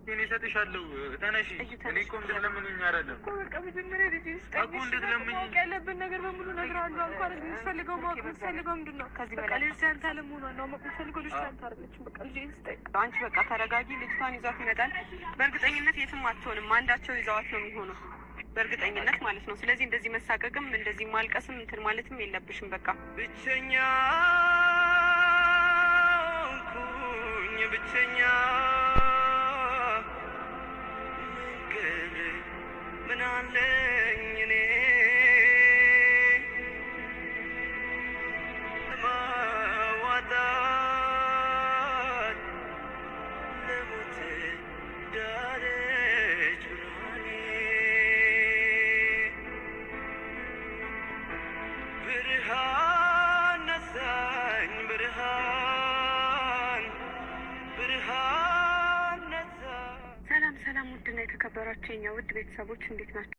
እኔ እሰጥሻለሁ። ተነሺ። እኔ እኮ እንድትለምኚኝ አይደለም እኮ በቃ መጀመሪያ ልጅ እኮ እንድትለምኚኝ ማወቅ ያለብን ነገር በሙሉ እነግርሃለሁ። እንኳን የምትፈልገው ማወቅ የምትፈልገው ምንድን ነው? በቃ ልጅ አንተ አለመሆኗን ነው ማወቅ የምትፈልገው። ልጅ አንተ አይደለችም። በቃ ልጅ ስጠኝ። አንቺ በቃ ተረጋጊ። ልጅቷን ይዟት ይመጣል። በእርግጠኝነት የትም አትሆንም። አንዳቸው ይዘዋት ነው የሚሆነው በእርግጠኝነት ማለት ነው። ስለዚህ እንደዚህ መሳቀቅም እንደዚህ ማልቀስም እንትን ማለትም የለብሽም። በቃ ብቸኛ ኩኝ ብቸኛ ግን ምን አለኝ እኔ ማዋጣት ለሞት ዳረች ብርሃን ነሳኝ ብርሃን ነሳኝ። ሰላም ሰላም፣ ውድና የተከበራችሁ የኛ ውድ ቤተሰቦች እንዴት ናቸው?